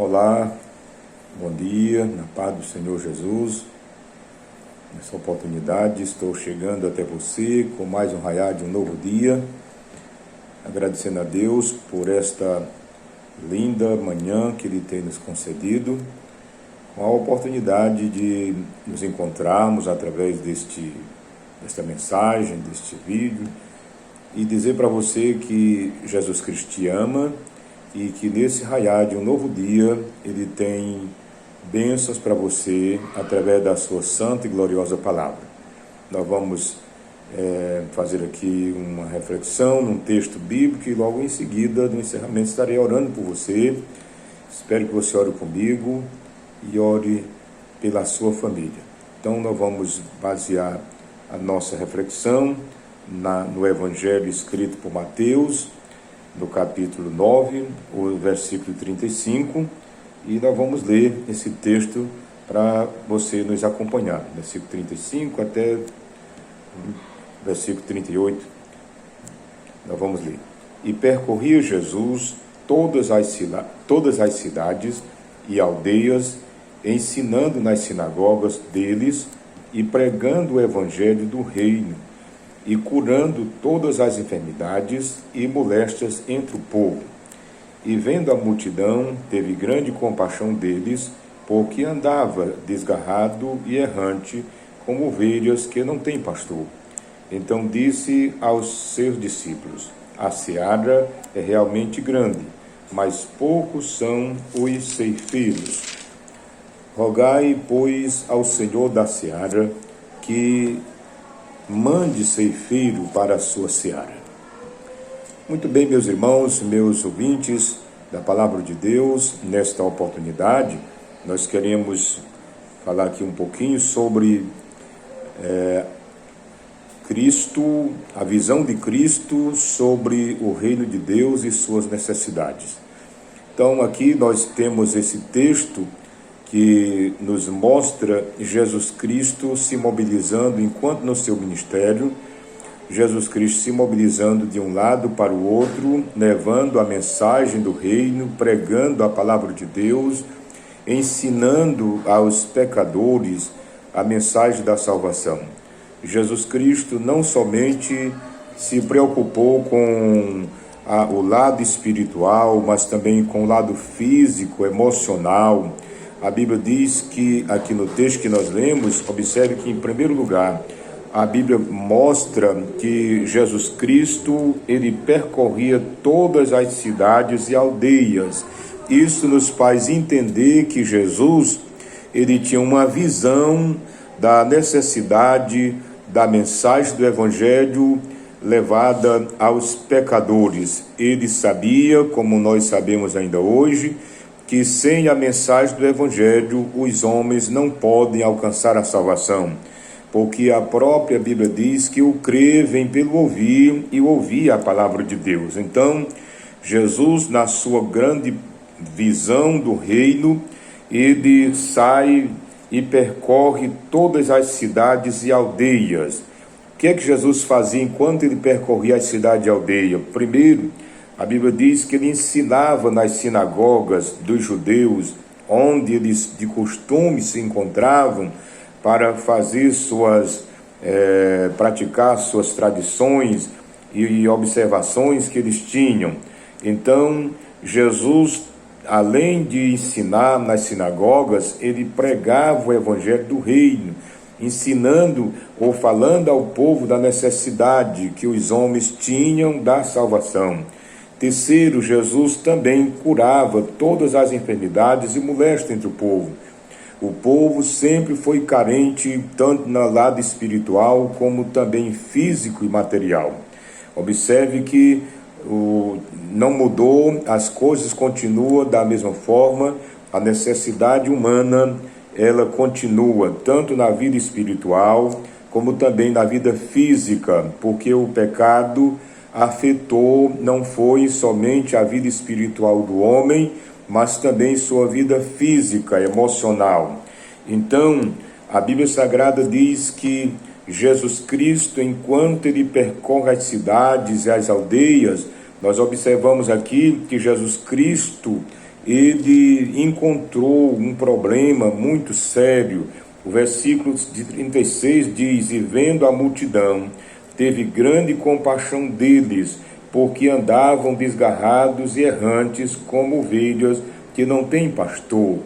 Olá, bom dia, na paz do Senhor Jesus. Nessa oportunidade estou chegando até você com mais um raiar de um novo dia, agradecendo a Deus por esta linda manhã que Ele tem nos concedido, com a oportunidade de nos encontrarmos através desta mensagem, deste vídeo, e dizer para você que Jesus Cristo te ama e que nesse raiar de um novo dia Ele tem bênçãos para você através da sua santa e gloriosa palavra. Nós vamos fazer aqui uma reflexão num texto bíblico e logo em seguida, no encerramento, estarei orando por você. Espero que você ore comigo e ore pela sua família. Então nós vamos basear a nossa reflexão no Evangelho escrito por Mateus, no capítulo 9, o versículo 35, e nós vamos ler esse texto para você nos acompanhar, versículo 35 até versículo 38, nós vamos ler. E percorria Jesus todas as cidades e aldeias, ensinando nas sinagogas deles e pregando o evangelho do reino, e curando todas as enfermidades e moléstias entre o povo. E vendo a multidão, teve grande compaixão deles, porque andava desgarrado e errante, como ovelhas que não têm pastor. Então disse aos seus discípulos: a seara é realmente grande, mas poucos são os ceifeiros. Rogai, pois, ao Senhor da seara que mande ceifeiro para a sua seara. Muito bem, meus irmãos, meus ouvintes da Palavra de Deus, nesta oportunidade, nós queremos falar aqui um pouquinho sobre Cristo, a visão de Cristo sobre o reino de Deus e suas necessidades. Então, aqui nós temos esse texto que nos mostra Jesus Cristo se mobilizando enquanto no seu ministério, Jesus Cristo se mobilizando de um lado para o outro, levando a mensagem do reino, pregando a palavra de Deus, ensinando aos pecadores a mensagem da salvação. Jesus Cristo não somente se preocupou com o lado espiritual, mas também com o lado físico, emocional. A Bíblia diz que, aqui no texto que nós lemos, observe que, em primeiro lugar, a Bíblia mostra que Jesus Cristo, ele percorria todas as cidades e aldeias. Isso nos faz entender que Jesus, ele tinha uma visão da necessidade da mensagem do Evangelho levada aos pecadores. Ele sabia, como nós sabemos ainda hoje, que sem a mensagem do Evangelho os homens não podem alcançar a salvação, porque a própria Bíblia diz que o crer vem pelo ouvir e ouvir a palavra de Deus. Então, Jesus, na sua grande visão do reino, ele sai e percorre todas as cidades e aldeias. O que é que Jesus fazia enquanto ele percorria as cidades e aldeias? Primeiro, a Bíblia diz que ele ensinava nas sinagogas dos judeus, onde eles de costume se encontravam para fazer praticar suas tradições e observações que eles tinham. Então, Jesus, além de ensinar nas sinagogas, ele pregava o evangelho do reino, ensinando ou falando ao povo da necessidade que os homens tinham da salvação. Terceiro, Jesus também curava todas as enfermidades e moléstias entre o povo. O povo sempre foi carente, tanto no lado espiritual como também físico e material. Observe que não mudou, as coisas continuam da mesma forma, a necessidade humana, ela continua, tanto na vida espiritual, como também na vida física, porque o pecado afetou, não foi somente a vida espiritual do homem, mas também sua vida física, emocional. Então, a Bíblia Sagrada diz que Jesus Cristo, enquanto ele percorre as cidades e as aldeias, nós observamos aqui que Jesus Cristo, ele encontrou um problema muito sério. O versículo de 36 diz: e vendo a multidão, teve grande compaixão deles, porque andavam desgarrados e errantes como ovelhas que não têm pastor.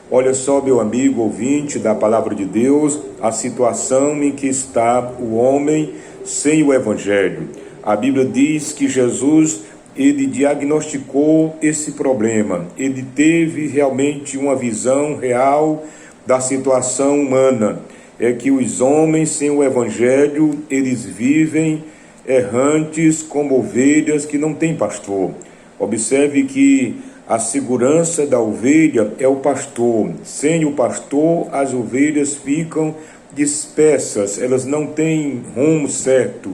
Olha só, meu amigo ouvinte da palavra de Deus, a situação em que está o homem sem o evangelho. A Bíblia diz que Jesus, ele diagnosticou esse problema. Ele teve realmente uma visão real da situação humana. É que os homens sem o evangelho, eles vivem errantes como ovelhas que não têm pastor. Observe que a segurança da ovelha é o pastor. Sem o pastor, as ovelhas ficam dispersas, elas não têm rumo certo.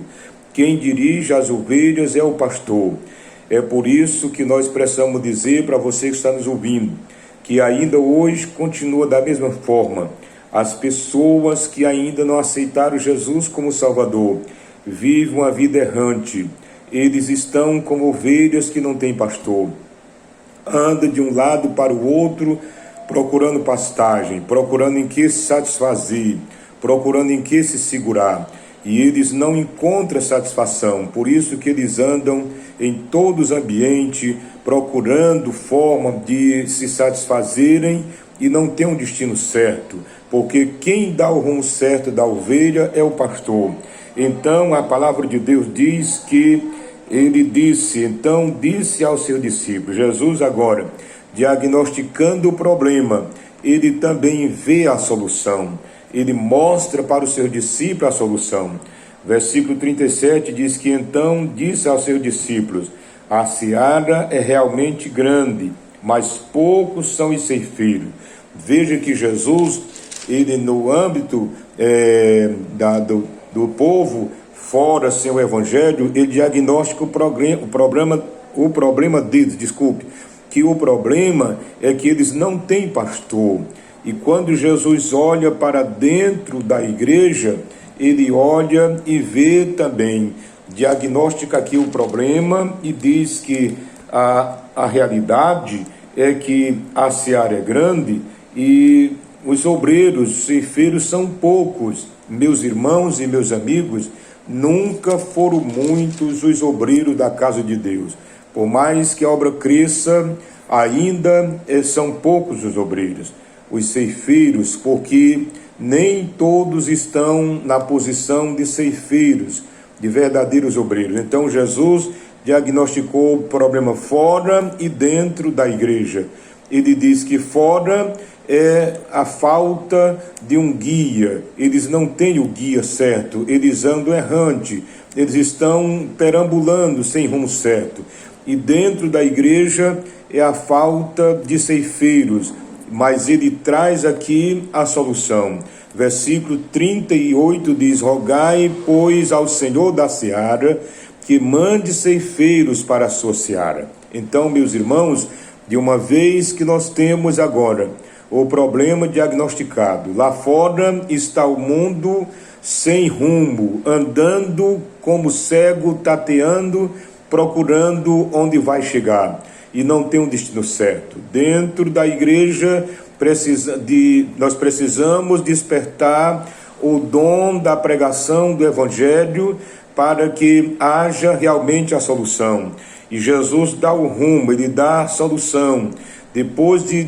Quem dirige as ovelhas é o pastor. É por isso que nós precisamos dizer para você que está nos ouvindo, que ainda hoje continua da mesma forma. As pessoas que ainda não aceitaram Jesus como Salvador vivem uma vida errante. Eles estão como ovelhas que não têm pastor. Anda de um lado para o outro, procurando pastagem, procurando em que se satisfazer, procurando em que se segurar. E eles não encontram satisfação, por isso que eles andam em todos os ambientes, procurando forma de se satisfazerem e não tem um destino certo, porque quem dá o rumo certo da ovelha é o pastor. Então a palavra de Deus diz que ele disse aos seus discípulos, Jesus agora, diagnosticando o problema, ele também vê a solução, ele mostra para os seus discípulos a solução. Versículo 37 diz que então disse aos seus discípulos: a seara é realmente grande, mas poucos são os ceifeiros. Veja que Jesus, ele no âmbito do povo, fora sem o evangelho, ele diagnostica o problema deles, que o problema é que eles não têm pastor. E quando Jesus olha para dentro da igreja, ele olha e vê também, diagnostica aqui o problema e diz que a realidade é que a seara é grande e os obreiros, ceifeiros são poucos. Meus irmãos e meus amigos, nunca foram muitos os obreiros da casa de Deus. Por mais que a obra cresça, ainda são poucos os obreiros, os ceifeiros, porque nem todos estão na posição de ceifeiros, de verdadeiros obreiros. Então Jesus diagnosticou o problema fora e dentro da igreja. Ele diz que fora é a falta de um guia. Eles não têm o guia certo, eles andam errante, eles estão perambulando sem rumo certo. E dentro da igreja é a falta de ceifeiros, mas ele traz aqui a solução. Versículo 38 diz: rogai, pois, ao Senhor da seara que mande ceifeiros para a sua seara. Então, meus irmãos, de uma vez que nós temos agora o problema diagnosticado, lá fora está o mundo sem rumo, andando como cego, tateando, procurando onde vai chegar, e não tem um destino certo. Dentro da igreja, nós precisamos despertar o dom da pregação do evangelho para que haja realmente a solução. E Jesus dá o rumo, ele dá a solução. Depois de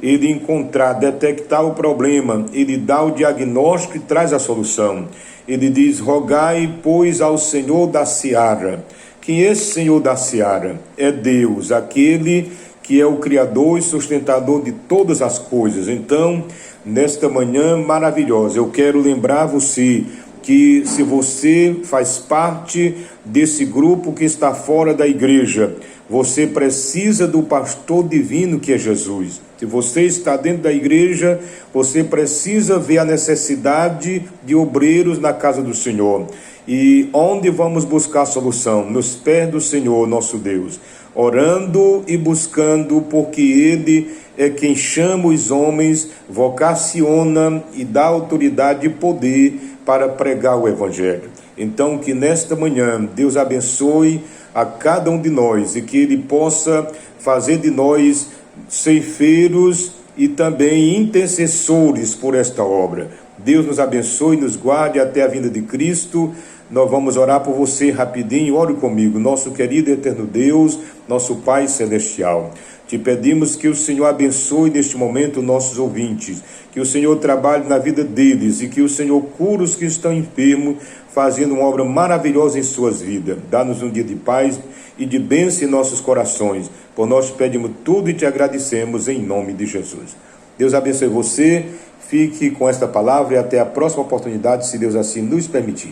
ele encontrar, detectar o problema, ele dá o diagnóstico e traz a solução. Ele diz: rogai, pois, ao Senhor da seara. Quem é esse Senhor da seara? É Deus, aquele que é o Criador e sustentador de todas as coisas. Então, nesta manhã maravilhosa, eu quero lembrar você que, se você faz parte desse grupo que está fora da igreja, você precisa do pastor divino que é Jesus. Se você está dentro da igreja, você precisa ver a necessidade de obreiros na casa do Senhor. E onde vamos buscar a solução? Nos pés do Senhor, nosso Deus, orando e buscando, porque Ele é quem chama os homens, vocaciona e dá autoridade e poder para pregar o Evangelho. Então, que nesta manhã Deus abençoe a cada um de nós e que Ele possa fazer de nós ceifeiros e também intercessores por esta obra. Deus nos abençoe e nos guarde até a vinda de Cristo. Nós vamos orar por você rapidinho. Ore comigo. Nosso querido e eterno Deus, nosso Pai Celestial, te pedimos que o Senhor abençoe neste momento nossos ouvintes, que o Senhor trabalhe na vida deles e que o Senhor cure os que estão enfermos, fazendo uma obra maravilhosa em suas vidas. Dá-nos um dia de paz e de bênção em nossos corações. Por nós pedimos tudo e te agradecemos em nome de Jesus. Deus abençoe você. Fique com esta palavra e até a próxima oportunidade, se Deus assim nos permitir.